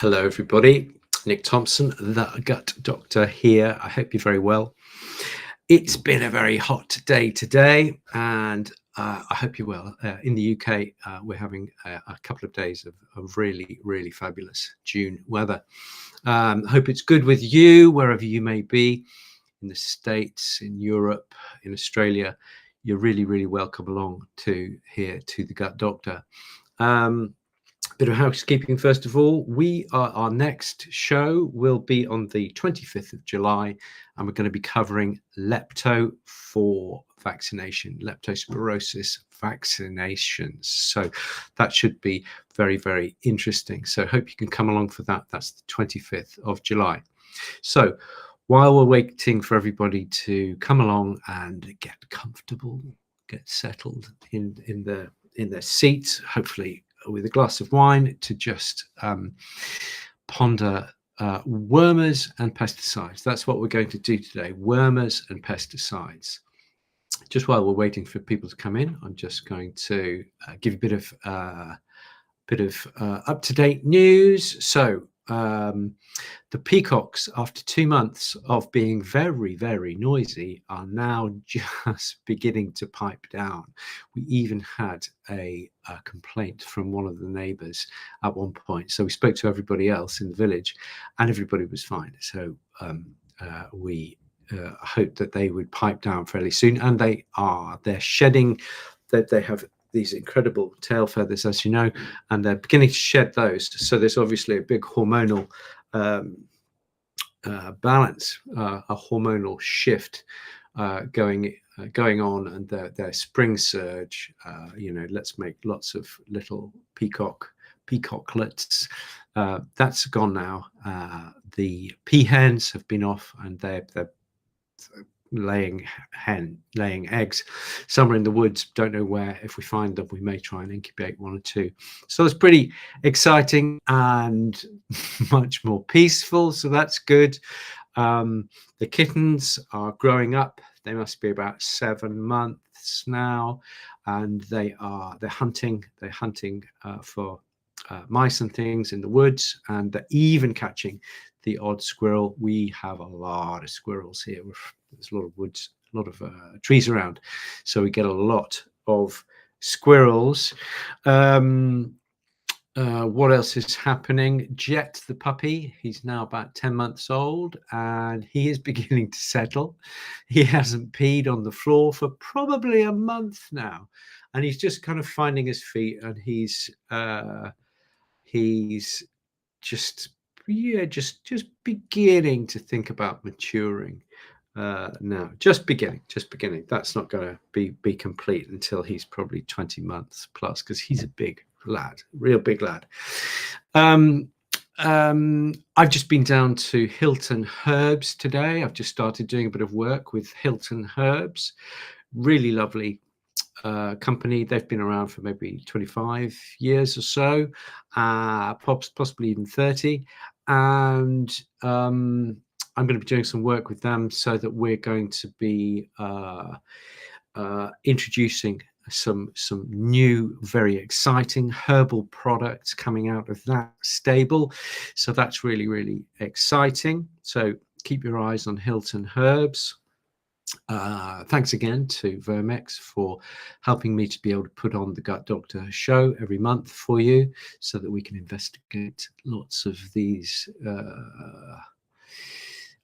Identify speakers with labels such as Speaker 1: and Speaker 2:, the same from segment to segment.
Speaker 1: Hello, everybody. Nick Thompson, the Gut Doctor here. I hope you're very well. It's been a very hot day today, and I hope you're well. In the UK, we're having a couple of days of really, really fabulous June weather. Hope it's good with you, wherever you may be, in the States, in Europe, in Australia. You're really, really welcome along to here to the Gut Doctor. Bit of housekeeping first of all. Our next show will be on the 25th of July, and we're going to be covering lepto vaccination, leptospirosis vaccinations. So that should be very, very interesting. So hope you can come along for that. That's the 25th of July. So while we're waiting for everybody to come along and get comfortable, get settled in their seats, hopefully with a glass of wine, to just ponder wormers and pesticides. That's what we're going to do today, wormers and pesticides. Just while we're waiting for people to come in, I'm just going to give a bit of up-to-date news. So the peacocks, after 2 months of being very, very noisy, are now just beginning to pipe down. We even had a complaint from one of the neighbors at one point. So we spoke to everybody else in the village and everybody was fine. So we hoped that they would pipe down fairly soon, and they are. They're shedding, that they have these incredible tail feathers, as you know, and they're beginning to shed those. So there's obviously a big hormonal balance, a hormonal shift going on, and their spring surge. Let's make lots of little peacocklets. That's gone now. The peahens have been off, and they're laying eggs somewhere in the woods. Don't know where. If we find them, we may try and incubate 1 or 2. So it's pretty exciting and much more peaceful, so that's good. The kittens are growing up. They must be about 7 months now, and they're hunting for mice and things in the woods, and they're even catching the odd squirrel. We have a lot of squirrels here. There's a lot of woods, a lot of trees around, so we get a lot of squirrels. What else is happening? Jet the puppy, he's now about 10 months old, and he is beginning to settle. He hasn't peed on the floor for probably a month now, and he's just kind of finding his feet, and he's just beginning to think about maturing now. Just beginning. That's not going to be complete until he's probably 20 months plus, because he's a big lad, real big lad. I've just been down to Hilton Herbs today. I've just started doing a bit of work with Hilton Herbs. Really lovely company. They've been around for maybe 25 years or so, possibly even 30. And I'm going to be doing some work with them, so that we're going to be introducing some new, very exciting herbal products coming out of that stable. So that's really, really exciting. So keep your eyes on Hilton Herbs. Thanks again to Verx for helping me to be able to put on the Gut Doctor show every month for you, so that we can investigate lots of these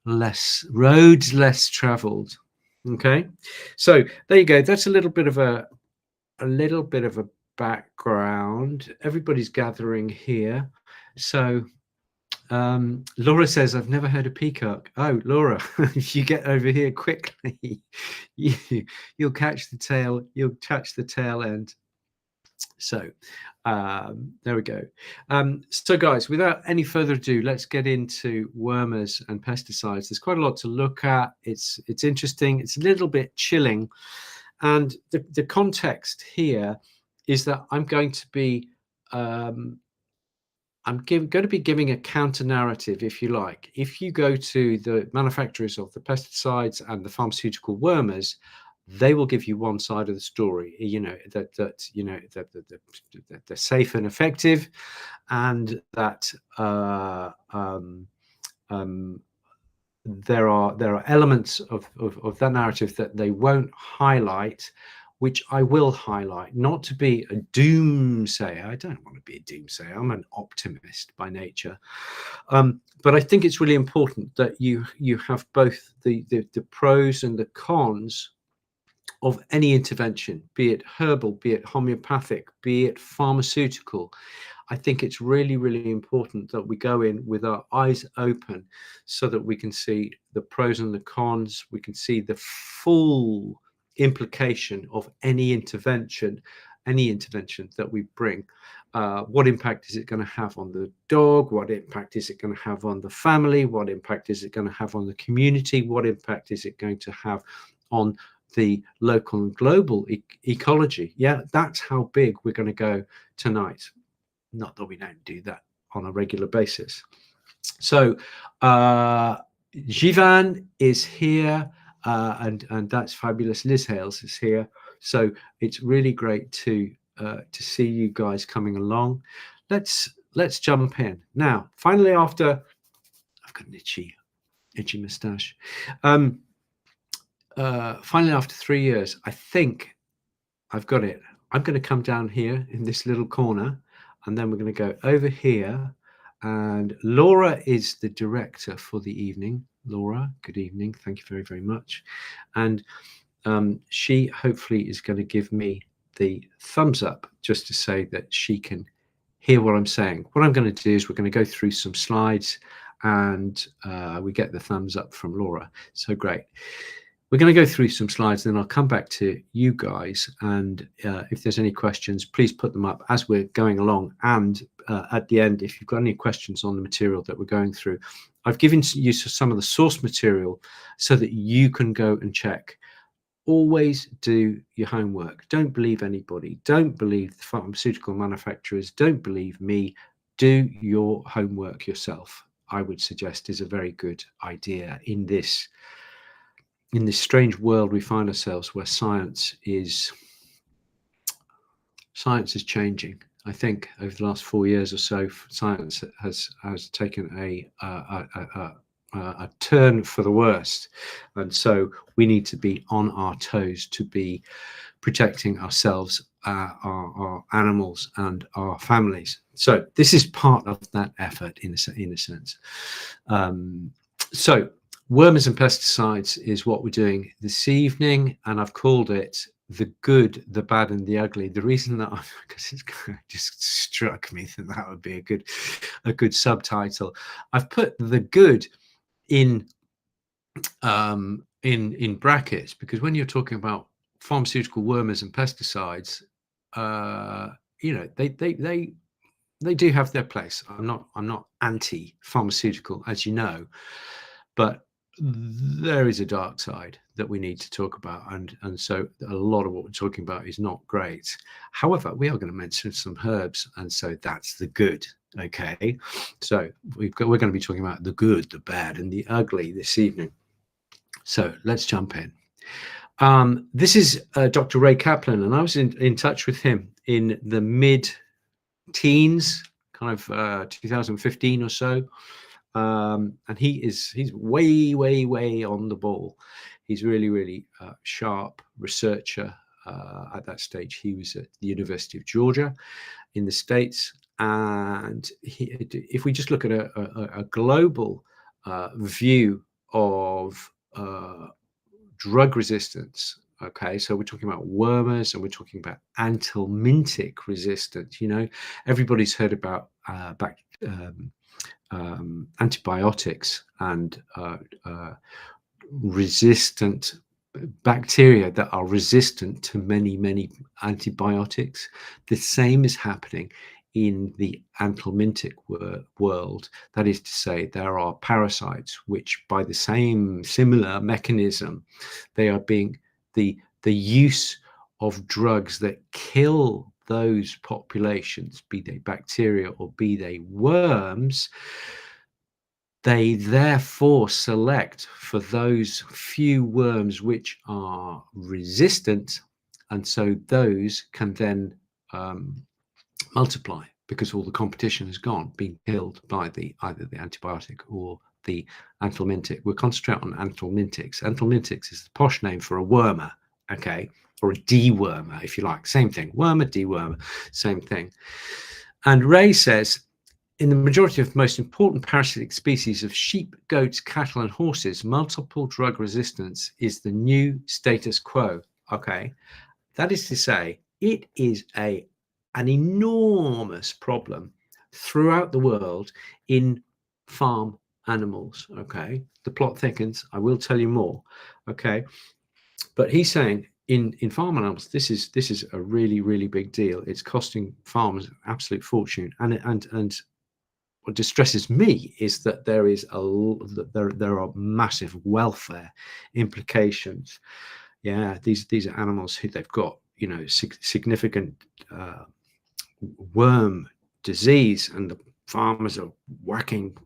Speaker 1: less traveled. Okay, so there you go. That's a little bit of a background. Everybody's gathering here. So Laura says, I've never heard of peacock. Oh, Laura, if you get over here quickly, you'll catch the tail end. So there we go. So guys, without any further ado, let's get into wormers and pesticides. There's quite a lot to look at. It's interesting. It's a little bit chilling. And the context here is that I'm going to be giving a counter narrative, if you like. If you go to the manufacturers of the pesticides and the pharmaceutical wormers, they will give you one side of the story, that they're safe and effective, and that there are elements of that narrative that they won't highlight, which I will highlight, not to be a doomsayer. I don't want to be a doomsayer. I'm an optimist by nature. But I think it's really important that you have both the pros and the cons of any intervention, be it herbal, be it homeopathic, be it pharmaceutical. I think it's really, really important that we go in with our eyes open so that we can see the pros and the cons. We can see the full implication of any intervention that we bring. What impact is it going to have on the dog? What impact is it going to have on the family? What impact is it going to have on the community? What impact is it going to have on the local and global ecology? Yeah, that's how big we're going to go tonight. Not that we don't do that on a regular basis. So Jivan is here, and that's fabulous. Liz Hales is here. So it's really great to see you guys coming along. Let's jump in now. Finally, after I've got an itchy moustache. Finally, after 3 years, I think I've got it. I'm going to come down here in this little corner, and then we're going to go over here. And Laura is the director for the evening. Laura, good evening. Thank you very, very much. And she hopefully is going to give me the thumbs up just to say that she can hear what I'm saying. What I'm going to do is we're going to go through some slides, and we get the thumbs up from Laura. So great. We're going to go through some slides, then I'll come back to you guys. And if there's any questions, please put them up as we're going along. And at the end, if you've got any questions on the material that we're going through, I've given you some of the source material so that you can go and check. Always do your homework. Don't believe anybody. Don't believe the pharmaceutical manufacturers. Don't believe me. Do your homework yourself, I would suggest, is a very good idea in this strange world we find ourselves, where science is changing. I think over the last 4 years or so, science has taken a turn for the worst, and so we need to be on our toes to be protecting ourselves, our animals, and our families. So this is part of that effort in a sense. So wormers and pesticides is what we're doing this evening, and I've called it the good, the bad, and the ugly. The reason that because it's just struck me that would be a good subtitle. I've put the good in brackets, because when you're talking about pharmaceutical wormers and pesticides, they do have their place. I'm not anti-pharmaceutical, as you know, but there is a dark side that we need to talk about, and so a lot of what we're talking about is not great. However, we are going to mention some herbs, and so that's the good. Okay, so we're going to be talking about the good, the bad, and the ugly this evening. So let's jump in. This is Dr. Ray Kaplan, and I was in touch with him in the mid-teens, kind of 2015 or so. And he's way on the ball. He's really sharp researcher. At that stage, he was at the University of Georgia in the States. And if we just look at a global view of drug resistance, okay, so we're talking about wormers, and we're talking about anthelmintic resistance. Everybody's heard about antibiotics and resistant bacteria that are resistant to many antibiotics. The same is happening in the anthelmintic world. That is to say, there are parasites which, by the same similar mechanism, they are being the use of drugs that kill those populations, be they bacteria or be they worms. They therefore select for those few worms which are resistant, and so those can then multiply because all the competition has gone, being killed by either the antibiotic or the anthelmintic. We'll concentrate on anthelmintics. Anthelmintics is the posh name for a wormer, okay, or a dewormer, if you like. Same thing. Wormer, dewormer, same thing. And Ray says, in the majority of most important parasitic species of sheep, goats, cattle, and horses, multiple drug resistance is the new status quo. Okay, that is to say, it is an enormous problem throughout the world in farm animals. Okay, the plot thickens. I will tell you more. Okay, but he's saying in farm animals, this is a really big deal. It's costing farmers an absolute fortune, and what distresses me is that there are massive welfare implications. Yeah, these are animals who they've got, you know, significant worm disease, and the farmers are whacking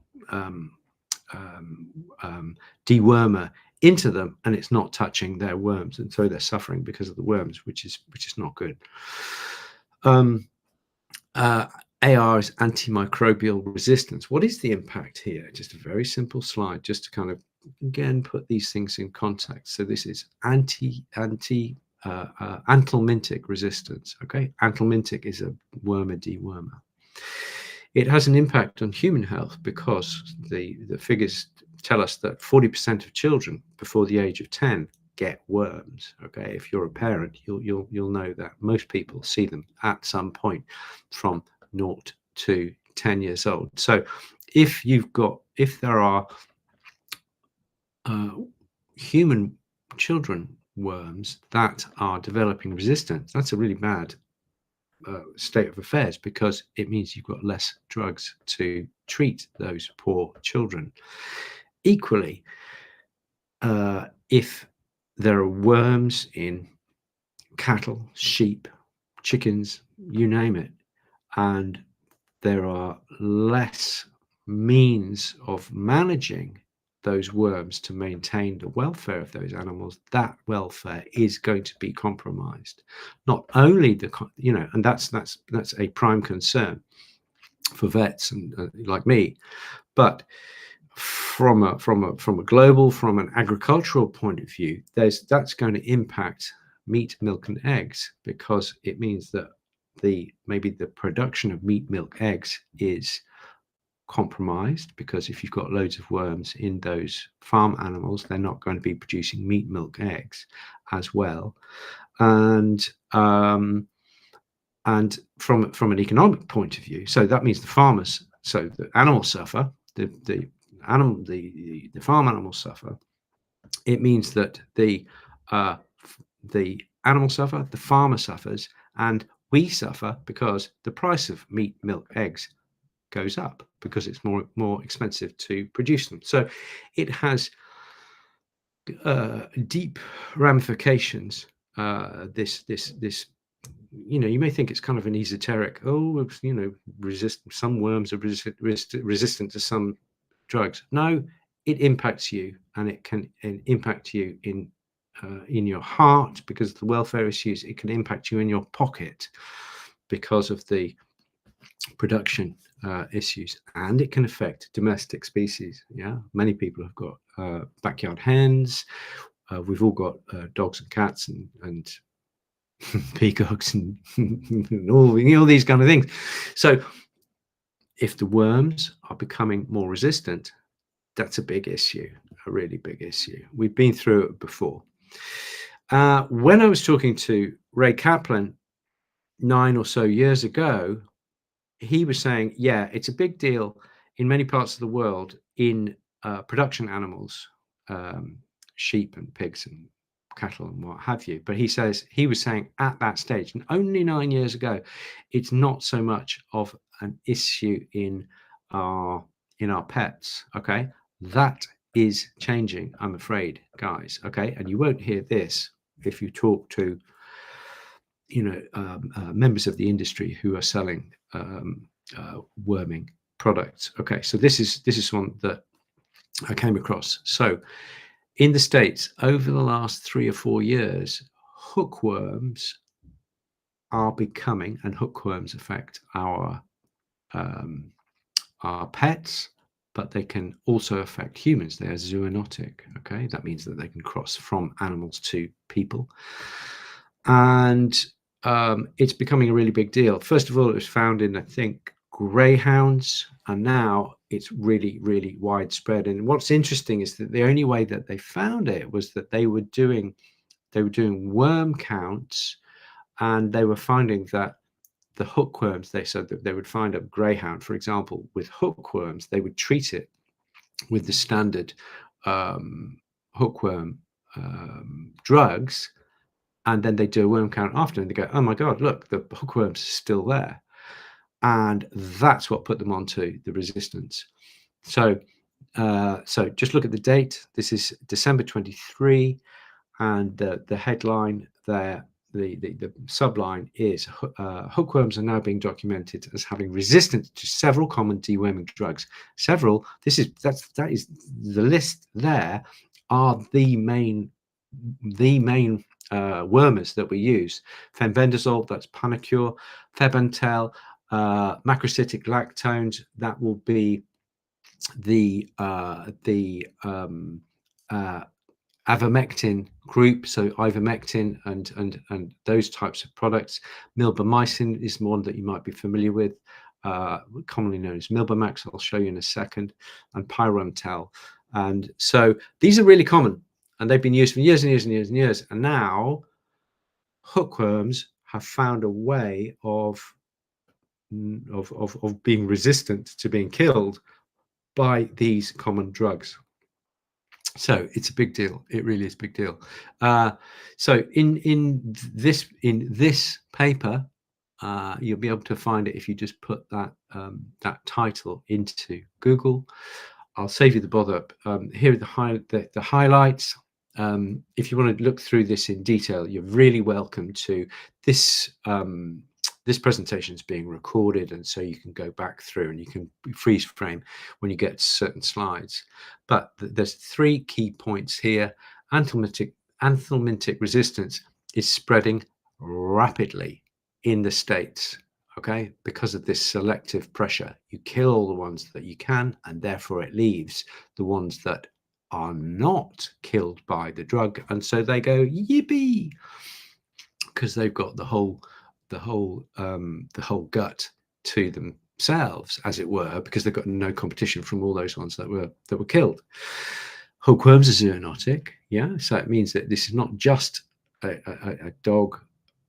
Speaker 1: dewormer into them, and it's not touching their worms, and so they're suffering because of the worms, which is not good. AR is antimicrobial resistance. What is the impact here? Just a very simple slide, just to kind of again put these things in context. So this is anthelmintic resistance. Okay, anthelmintic is a wormer dewormer. It has an impact on human health because the figures tell us that 40% of children before the age of 10 get worms. Okay, if you're a parent, you'll know that most people see them at some point from 0 to 10 years old. So if there are human children worms that are developing resistance, that's a really bad state of affairs, because it means you've got less drugs to treat those poor children. Equally, if there are worms in cattle, sheep, chickens, you name it, and there are less means of managing those worms to maintain the welfare of those animals, that welfare is going to be compromised. Not only and that's a prime concern for vets and like me, but from a global, from an agricultural point of view, that's going to impact meat, milk, and eggs, because it means that maybe the production of meat, milk, eggs is compromised, because if you've got loads of worms in those farm animals, they're not going to be producing meat, milk, eggs as well. And from an economic point of view, so that means the farmers, so the animals suffer, the farm animals suffer. It means that the animals suffer, the farmer suffers, and we suffer because the price of meat, milk, eggs goes up, because it's more expensive to produce them. So it has deep ramifications. This you may think it's kind of an esoteric, some worms are resistant to some drugs. No, it impacts you, and it can impact you in your heart because of the welfare issues. It can impact you in your pocket because of the production issues, and it can affect domestic species. Yeah, many people have got backyard hens. We've all got dogs and cats and peacocks and all these kind of things. So if the worms are becoming more resistant, that's a big issue, a really big issue. We've been through it before. When I was talking to Ray Kaplan 9 or so years ago, he was saying, yeah, it's a big deal in many parts of the world in production animals, sheep and pigs and cattle and what have you. But he was saying at that stage, and only 9 years ago, it's not so much of an issue in our pets. Okay, that is changing, I'm afraid, guys. Okay, and you won't hear this if you talk to members of the industry who are selling worming products. Okay, so this is one that I came across. So in the States, over the last 3 or 4 years, hookworms are becoming, and hookworms affect um, our pets, but they can also affect humans. They are zoonotic. Okay, that means that they can cross from animals to people, and it's becoming a really big deal. First of all, it was found in, I think, greyhounds, and now it's really, really widespread. And what's interesting is that the only way that they found it was that they were doing worm counts, and they were finding that the hookworms, they said that they would find a greyhound, for example, with hookworms, they would treat it with the standard hookworm drugs, and then they do a worm count after, and they go, oh my God, look, the hookworms are still there. And that's what put them onto the resistance. So, so just look at the date. This is December 23, and the headline there, the subline is hookworms are now being documented as having resistance to several common deworming drugs. Several. That is the list. There are the main wormers that we use: fenbendazole, that's Panacur; Febantel, macrocytic lactones, that will be the ivermectin group, so ivermectin and those types of products. Milbemycin is one that you might be familiar with, commonly known as Milbemax. I'll show you in a second, and Pyrontel. And so these are really common, and they've been used for years and years and years and years. And now hookworms have found a way of being resistant to being killed by these common drugs. So it's a big deal. It really is a big deal. So in this paper, you'll be able to find it if you just put that that title into Google. I'll save you the bother. Here are the highlights. If you want to look through this in detail, you're really welcome to. This this presentation is being recorded, and so you can go back through and you can freeze frame when you get to certain slides. But there's 3 key points here. Anthelmintic resistance is spreading rapidly in the States, okay, because of this selective pressure. You kill all the ones that you can, and therefore it leaves the ones that are not killed by the drug, and so they go yippee, because they've got the whole gut to themselves, as it were, because they've got no competition from all those ones that were killed. Hookworms are zoonotic, yeah, so it means that this is not just a dog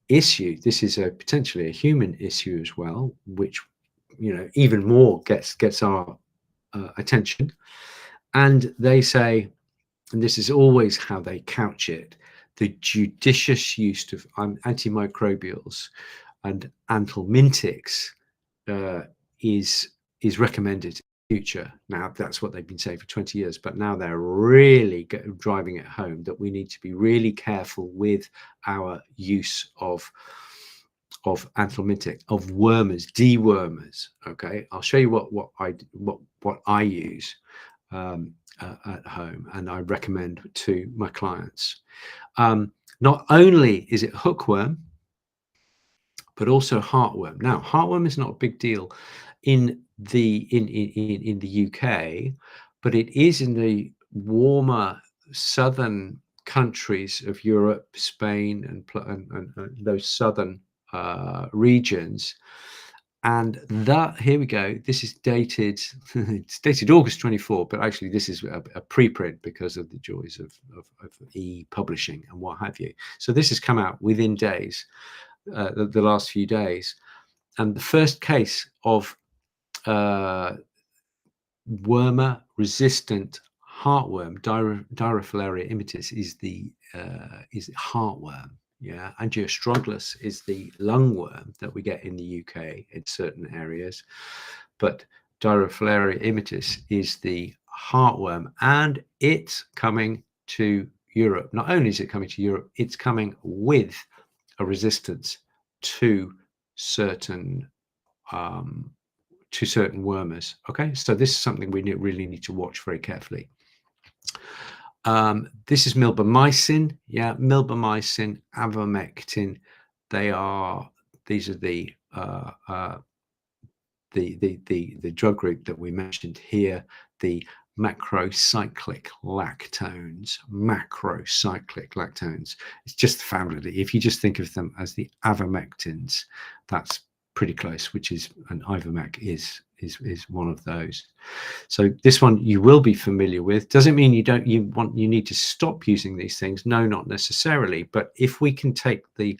Speaker 1: issue. This is potentially a human issue as well, which, you know, even more gets our attention. And they say, and this is always how they couch it, the judicious use of antimicrobials and anthelmintics is recommended in the future. Now, that's what they've been saying for 20 years, but now they're really driving it home that we need to be really careful with our use of anthelmintic, of wormers, dewormers. Okay, I'll show you what I use at home, and I recommend to my clients. Not only is it hookworm, but also heartworm. Now, heartworm is not a big deal in the UK, but it is in the warmer southern countries of Europe, Spain, and those southern regions. And that, here we go, this is dated, it's dated August 24, but actually this is a preprint because of the joys of e-publishing and what have you. So this has come out within days, the last few days. And the first case of wormer-resistant heartworm, Dirofilaria immitis, is heartworm. Yeah, Angiostrongylus is the lungworm that we get in the UK in certain areas, but Dirofilaria immitis is the heartworm, and it's coming to Europe. Not only is it coming to Europe, it's coming with a resistance to certain wormers. Okay, so this is something we really need to watch very carefully. This is milbemycin. Yeah, milbemycin, avermectin. These are the drug group that we mentioned here, the macrocyclic lactones. Macrocyclic lactones. It's just the family. If you just think of them as the avermectins, that's pretty close. Which is, an ivermec is one of those. So this one you will be familiar with. Doesn't mean you need to stop using these things. No, not necessarily. But if we can take the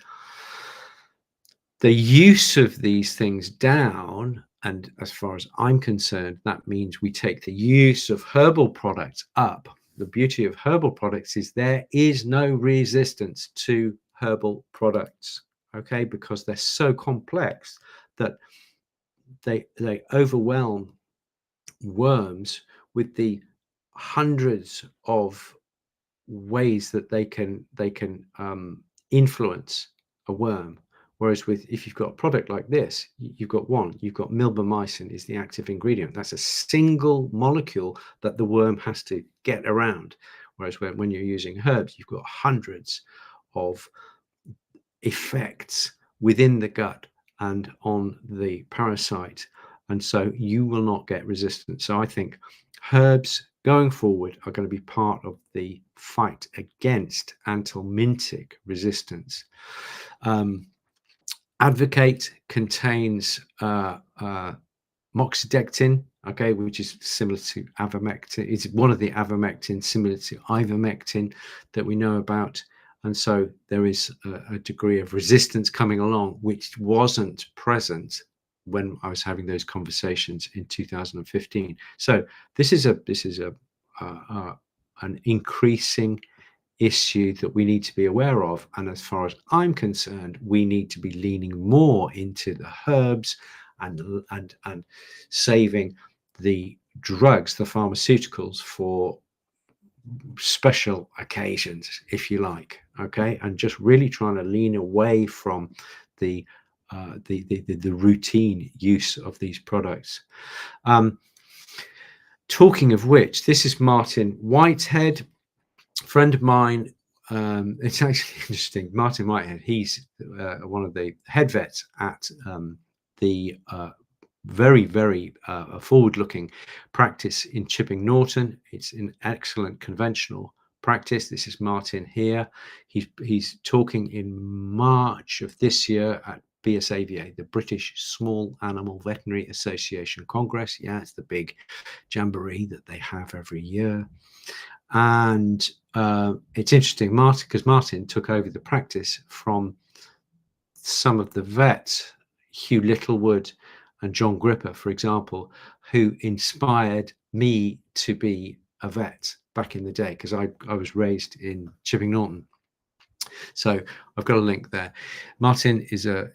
Speaker 1: use of these things down, and as far as I'm concerned, that means we take the use of herbal products up. The beauty of herbal products is there is no resistance to herbal products, okay, because they're so complex that they overwhelm worms with the hundreds of ways that they can influence a worm. Whereas if you've got a product like this, you've got milbemycin is the active ingredient. That's a single molecule that the worm has to get around. Whereas when you're using herbs, you've got hundreds of effects within the gut and on the parasite, and so you will not get resistance. So I think herbs going forward are going to be part of the fight against anthelmintic resistance. Advocate contains moxidectin, okay, which is similar to avermectin. It's one of the avermectin similar to ivermectin that we know about. And so there is a degree of resistance coming along, which wasn't present when I was having those conversations in 2015. So this is an increasing issue that we need to be aware of. And as far as I'm concerned, we need to be leaning more into the herbs and saving the drugs, the pharmaceuticals, for special occasions, if you like, okay, and just really trying to lean away from the routine use of these products. Talking of which, this is Martin Whitehead, friend of mine. It's actually interesting. Martin Whitehead, he's one of the head vets at the very forward-looking practice in Chipping Norton. It's an excellent conventional practice. This is Martin here. He's talking in March of this year at BSAVA, the British Small Animal Veterinary Association Congress. Yeah, it's the big jamboree that they have every year. And it's interesting, Martin, because Martin took over the practice from some of the vets, Hugh Littlewood and John Gripper, for example, who inspired me to be a vet back in the day, because I was raised in Chipping Norton. So I've got a link there. Martin is a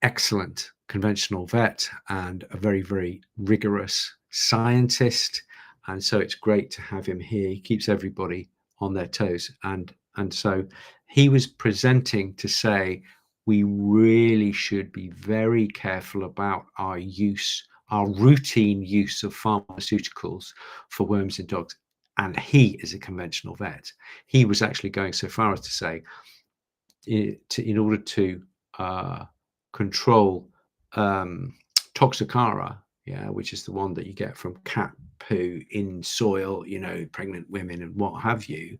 Speaker 1: excellent conventional vet and a very rigorous scientist, and so it's great to have him here. He keeps everybody on their toes, and so he was presenting to say we really should be very careful about our routine use of pharmaceuticals for worms in dogs. And he is a conventional vet. He was actually going so far as to say, in order to control toxicara, yeah, which is the one that you get from cat poo in soil, pregnant women and what have you,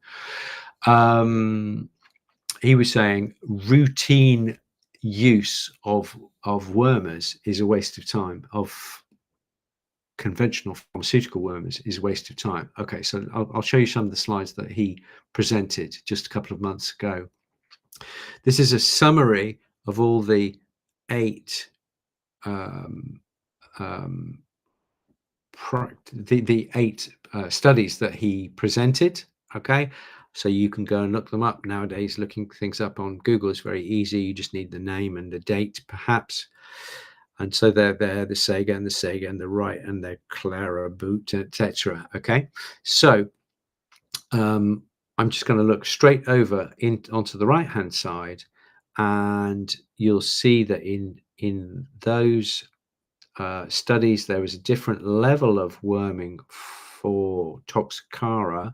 Speaker 1: he was saying routine use of wormers is a waste of time. Of conventional pharmaceutical wormers is a waste of time. Okay, so I'll show you some of the slides that he presented just a couple of months ago. This is a summary of all the 8 studies that he presented. Okay, so you can go and look them up nowadays. Looking things up on Google is very easy. You just need the name and the date, perhaps. And so they're there, the Sega and the Sega and the Right and the Clara boot, etc. Okay, so I'm just going to look straight over onto the right hand side, and you'll see that in those studies there is a different level of worming for Toxocara,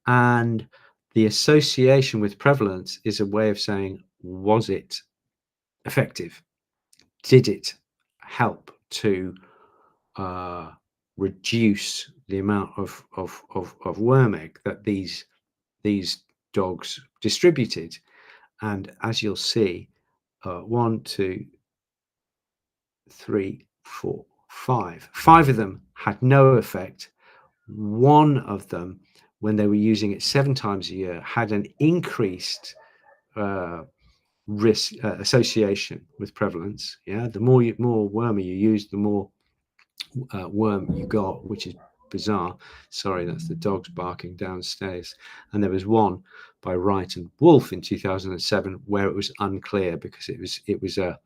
Speaker 1: and the association with prevalence is a way of saying, was it effective? Did it help to reduce the amount of worm egg that these dogs distributed? And as you'll see, 1, 2, 3, 4, 5. 5 of them had no effect. One of them, when they were using it 7 times a year, had an increased risk association with prevalence. Yeah, the more wormer you use, the more worm you got, which is bizarre. Sorry, that's the dogs barking downstairs. And there was one by Wright and Wolf in 2007 where it was unclear because it was a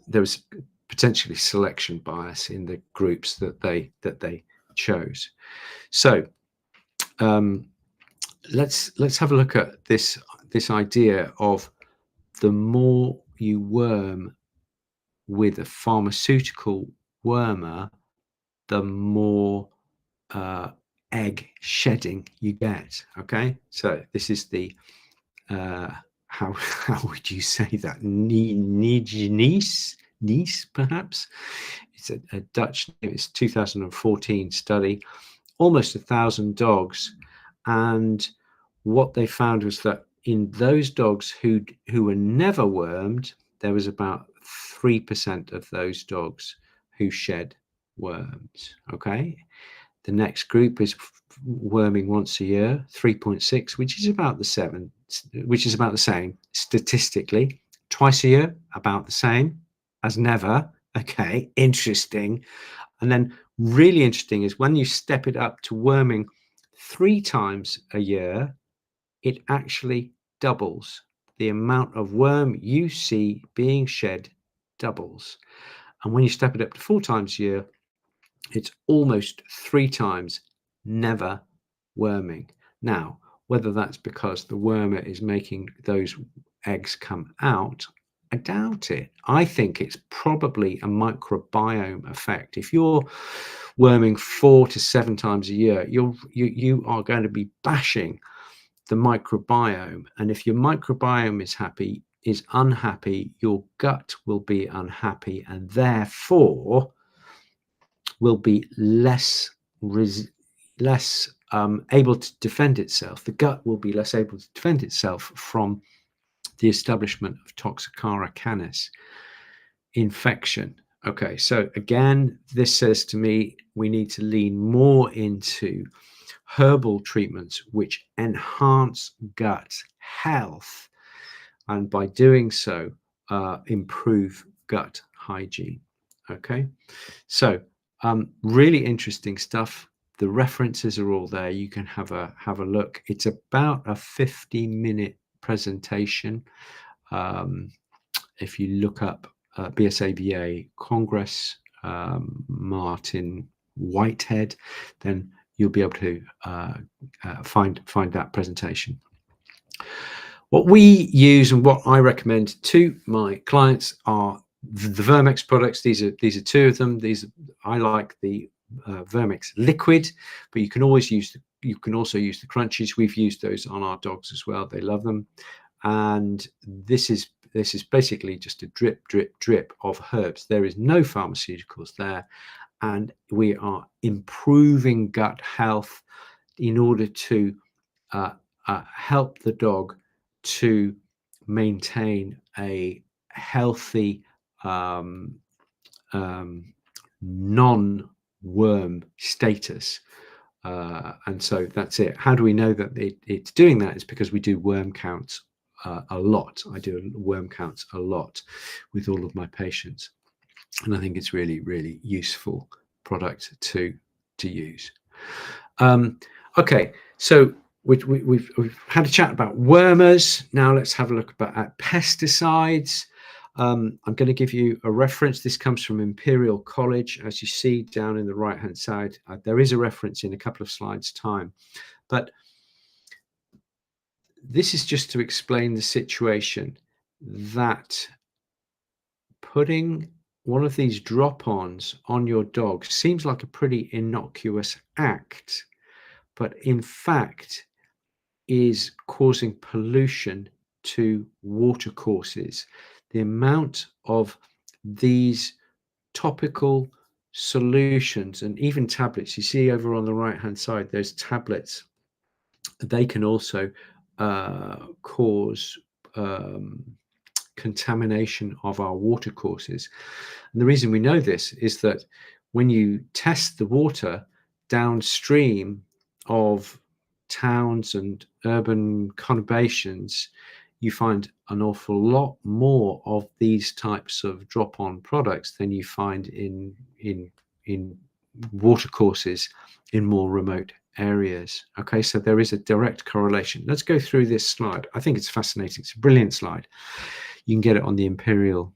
Speaker 1: there was potentially selection bias in the groups that they chose. So let's have a look at this idea of the more you worm with a pharmaceutical wormer, the more egg shedding you get. Okay, so this is the how would you say that? Nice, perhaps. It's a Dutch name. It's 2014 study, almost 1,000 dogs, and what they found was that in those dogs who were never wormed, there was about 3% of those dogs who shed worms. Okay, the next group is worming once a year, 3.6, which is about the same statistically. Twice a year, about the same as never. Okay, interesting. And then really interesting is when you step it up to worming 3 times a year, it actually doubles. The amount of worm you see being shed doubles. And when you step it up to 4 times a year, it's almost 3 times never worming. Now, whether that's because the wormer is making those eggs come out, I doubt it. I think it's probably a microbiome effect. If you're worming 4 to 7 times a year, you are going to be bashing the microbiome. And if your microbiome is unhappy, your gut will be unhappy, and therefore will be less able to defend itself. The gut will be less able to defend itself from the establishment of Toxocara canis infection. Okay, so again, this says to me we need to lean more into herbal treatments which enhance gut health, and by doing so, improve gut hygiene. Okay, so really interesting stuff. The references are all there. You can have a look. It's about a 50-minute presentation. If you look up BSAVA Congress, Martin Whitehead, then you'll be able to find that presentation. What we use and what I recommend to my clients are the Vermex products. These are 2 of them. I like the Vermex liquid, but you can also use the crunchies. We've used those on our dogs as well. They love them. And this is basically just a drip of herbs. There is no pharmaceuticals there, and we are improving gut health in order to help the dog to maintain a healthy non-worm status. And so that's it. How do we know that it's doing that? It's because we do worm counts a lot. I do worm counts a lot with all of my patients, and I think it's really, really useful product to use. Okay, so we've had a chat about wormers. Now let's have a look at pesticides. I'm going to give you a reference. This comes from Imperial College, as you see down in the right hand side. There is a reference in a couple of slides time, but this is just to explain the situation that putting one of these drop-ons on your dog seems like a pretty innocuous act, but in fact is causing pollution to watercourses. The amount of these topical solutions and even tablets, you see over on the right hand side, those tablets, they can also cause contamination of our watercourses. And the reason we know this is that when you test the water downstream of towns and urban conurbations, you find an awful lot more of these types of drop-on products than you find in watercourses in more remote areas. Okay, so there is a direct correlation. Let's go through this slide. I think it's fascinating. It's a brilliant slide. You can get it on the Imperial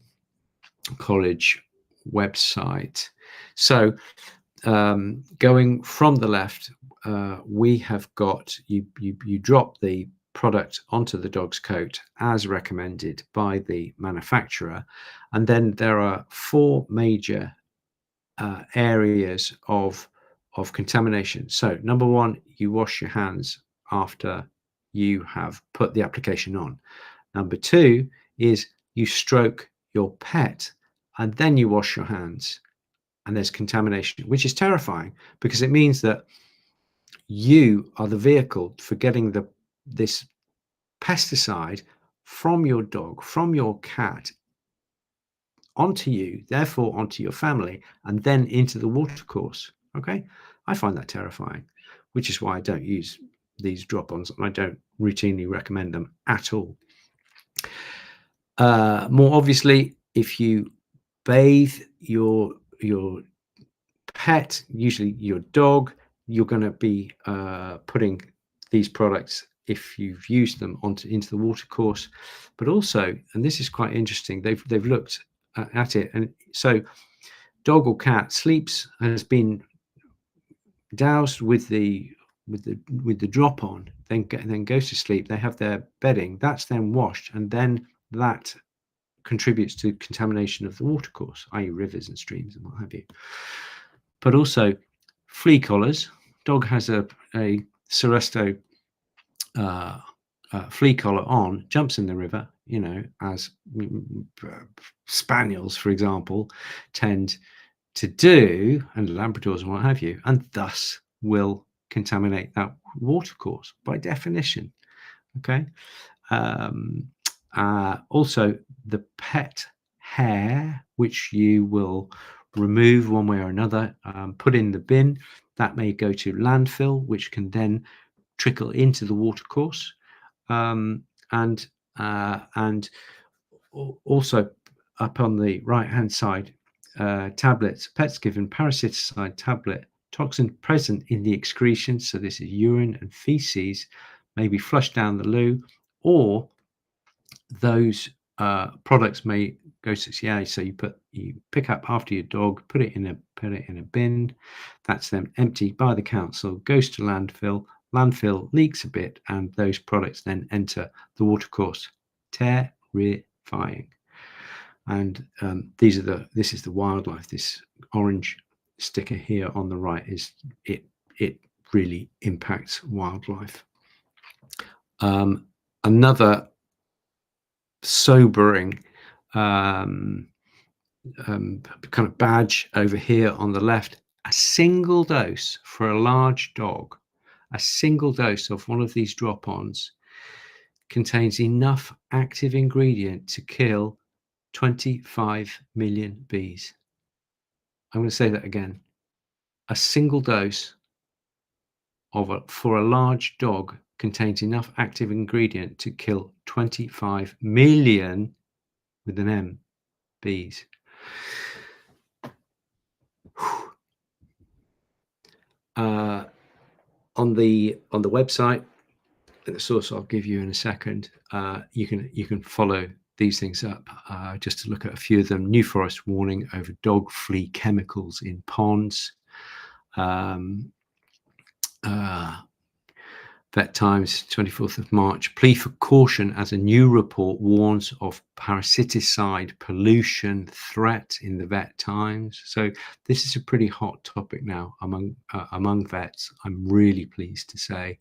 Speaker 1: College website. So going from the left, we have got you drop the product onto the dog's coat as recommended by the manufacturer, and then there are 4 major areas of contamination. So number 1, you wash your hands after you have put the application on. Number 2 is you stroke your pet and then you wash your hands, and there's contamination, which is terrifying because it means that you are the vehicle for getting this pesticide from your dog, from your cat, onto you, therefore onto your family, and then into the watercourse. Okay, I find that terrifying, which is why I don't use these drop-ons, and I don't routinely recommend them at all. More obviously, if you bathe your pet, usually your dog, you're going to be putting these products, if you've used them, into the watercourse. But also, and this is quite interesting, they've looked at it, and so dog or cat sleeps and has been doused with the drop on, then goes to sleep. They have their bedding, that's then washed, and then that contributes to contamination of the watercourse, i.e. rivers and streams and what have you. But also flea collars. Dog has a Seresto flea collar on, jumps in the river, you know, as spaniels, for example, tend to do, and Labradors and what have you, and thus will contaminate that watercourse by definition. Okay. Also, the pet hair, which you will remove one way or another, put in the bin, that may go to landfill, which can then trickle into the watercourse, and also up on the right hand side, tablets, pets given parasiticide tablet, toxin present in the excretions, so this is urine and feces, may be flushed down the loo, or those products may go to CA. So you pick up after your dog, put it in a bin, that's then emptied by the council, goes to landfill leaks a bit, and those products then enter the watercourse. Terrifying. And this is the wildlife. This orange sticker here on the right is it really impacts wildlife. Another sobering kind of badge over here on the left: a single dose for a large dog, a single dose of one of these drop-ons contains enough active ingredient to kill 25 million bees. I'm going to say that again. A single dose for a large dog contains enough active ingredient to kill 25 million, with an M, bees. On the website, the source I'll give you in a second, you can follow these things up, just to look at a few of them. New Forest warning over dog flea chemicals in ponds. Vet Times, 24th of March. Plea for caution as a new report warns of parasiticide pollution threat in the Vet Times. So this is a pretty hot topic now among vets. I'm really pleased to say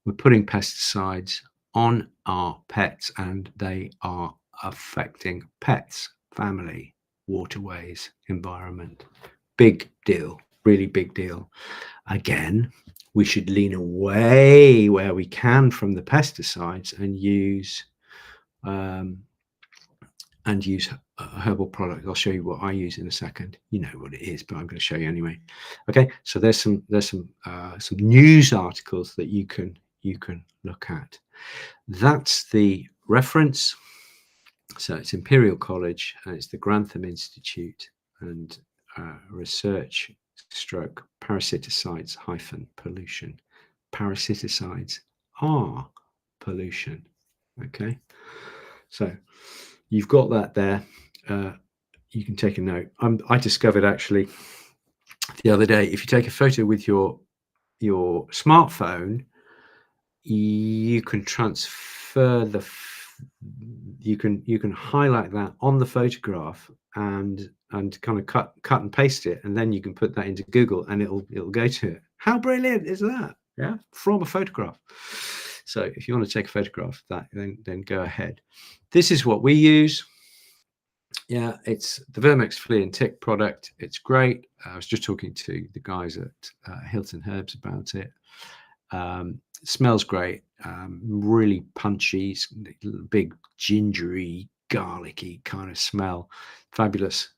Speaker 1: we're putting pesticides on our pets, and they are affecting pets, family, waterways, environment. Big deal, really big deal. Again, we should lean away where we can from the pesticides and use herbal product. I'll show you what I use in a second. You know what it is, but I'm going to show you anyway. Okay, so there's some news articles that you can look at. That's the reference. So it's Imperial College, and it's the Grantham Institute, and research stroke parasiticides -pollution. Parasiticides are pollution. Okay, so you've got that there. You can take a note. I discovered actually the other day, if you take a photo with your smartphone, you can transfer you can highlight that on the photograph and kind of cut and paste it, and then you can put that into Google and it'll go to it. How brilliant is that? Yeah, from a photograph. So if you want to take a photograph of that, then go ahead. This is what we use. Yeah, it's the Verx Flea and Tick product. It's great. I was just talking to the guys at Hilton Herbs about it. Smells great, really punchy, big gingery, garlicky kind of smell. Fabulous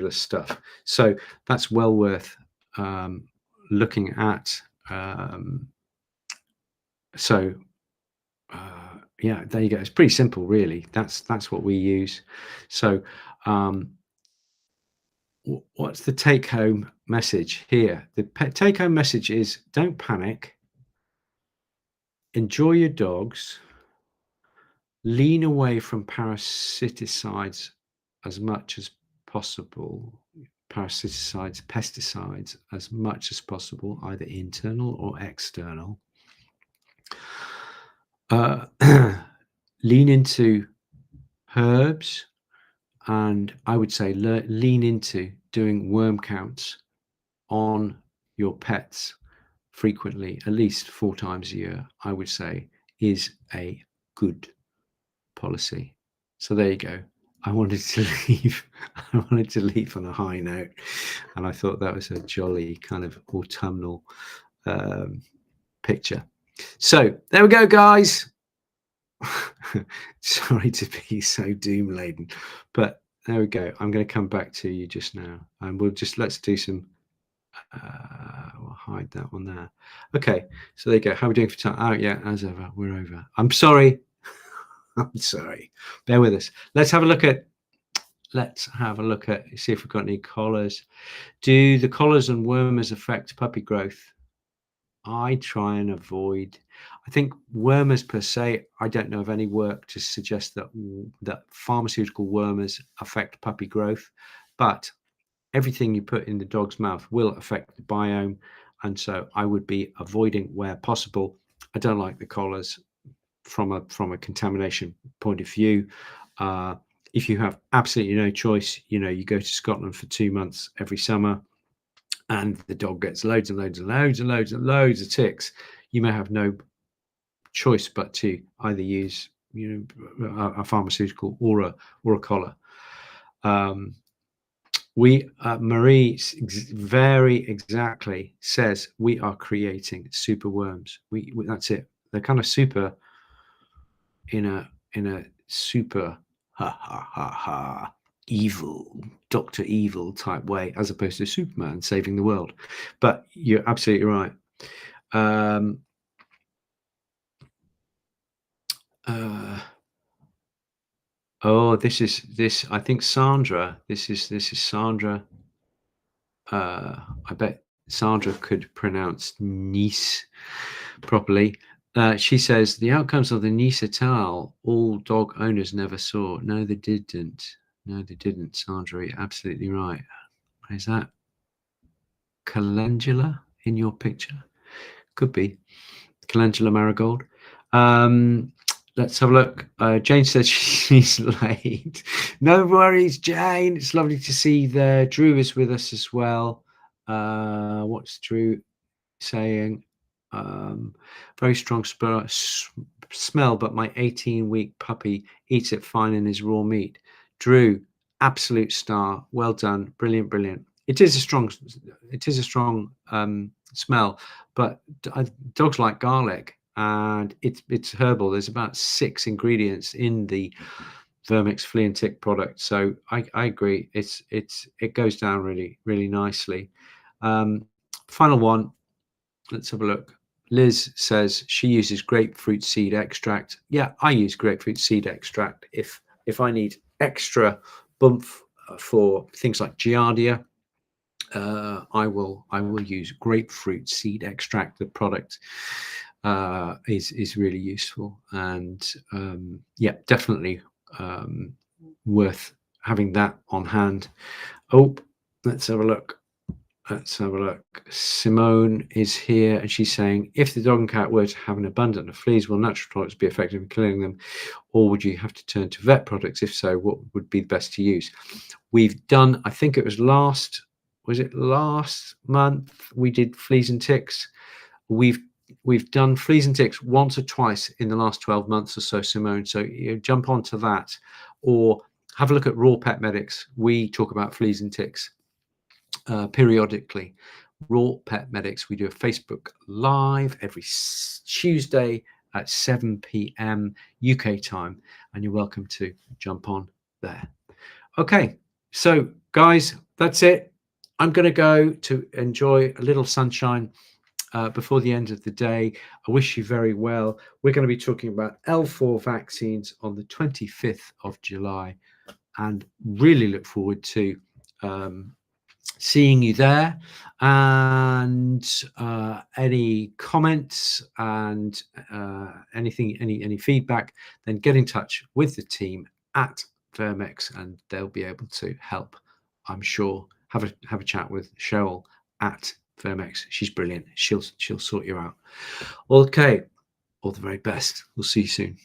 Speaker 1: stuff. So that's well worth looking at. Yeah, there you go. It's pretty simple, really. That's what we use. So what's the take-home message here? The take-home message is: don't panic. Enjoy your dogs. Lean away from parasiticides as much as possible. Parasiticides, pesticides as much as possible, either internal or external. Lean into herbs, and I would say lean into doing worm counts on your pets frequently, at least 4 times a year, I would say is a good policy. So there you go. I wanted to leave on a high note, and I thought that was a jolly kind of autumnal picture. So there we go, guys. Sorry to be so doom laden, but there we go. I'm going to come back to you just now, and let's do some we'll hide that one there. Okay, so there you go. How are we doing for time? Oh yeah, as ever, we're over. I'm sorry. I'm sorry. Bear with us. Let's have a look at see if we've got any collars. Do the collars and wormers affect puppy growth? I try and avoid. I think wormers per se, I don't know of any work to suggest that pharmaceutical wormers affect puppy growth, but everything you put in the dog's mouth will affect the biome, and so I would be avoiding where possible. I don't like the collars from a contamination point of view. If you have absolutely no choice, you go to Scotland for 2 months every summer, and the dog gets loads and loads and loads and loads and loads of ticks, you may have no choice but to either use a pharmaceutical or a collar. Marie very exactly says we are creating super worms. That's it. They're kind of super in a super evil, Dr. Evil type way, as opposed to Superman saving the world. But you're absolutely right. This I think Sandra, this is Sandra. I bet Sandra could pronounce Nice properly. She says the outcomes of the Nice et al. All dog owners never saw. No, they didn't. No, they didn't. Sandra, you're absolutely right. Is that calendula in your picture? Could be. Calendula Marigold. Let's have a look. Jane says she's late. No worries, Jane. It's lovely to see you there. Drew is with us as well. What's Drew saying? Very strong smell, but my 18-week puppy eats it fine in his raw meat. Drew, absolute star. Well done. Brilliant, brilliant. It is a strong smell, but dogs like garlic, and it's herbal. There's about 6 ingredients in the Verx flea and tick product, so I agree. It goes down really, really nicely. Final one. Let's have a look. Liz says she uses grapefruit seed extract. Yeah, I use grapefruit seed extract if I need extra bump for things like giardia. I will use grapefruit seed extract. The product is really useful, and yeah, definitely worth having that on hand. Oh, let's have a look. Let's have a look. Simone is here, and she's saying, if the dog and cat were to have an abundance of fleas, will natural products be effective in killing them, or would you have to turn to vet products? If so, what would be the best to use? We've done, I think it was last month, we did fleas and ticks. We've done fleas and ticks once or twice in the last 12 months or so, Simone. So you jump onto that, or have a look at Raw Pet Medics. We talk about fleas and ticks periodically. Raw Pet Medics, we do a Facebook Live every Tuesday at 7 p.m. UK time, and you're welcome to jump on there. Okay, so guys, that's it. I'm going to go to enjoy a little sunshine before the end of the day. I wish you very well. We're going to be talking about L4 vaccines on the 25th of July, and really look forward to seeing you there. And any comments and anything, any feedback, then get in touch with the team at Verx, and they'll be able to help. I'm sure. Have a chat with Cheryl at Verx. She's brilliant. She'll sort you out. Okay. All the very best. We'll see you soon.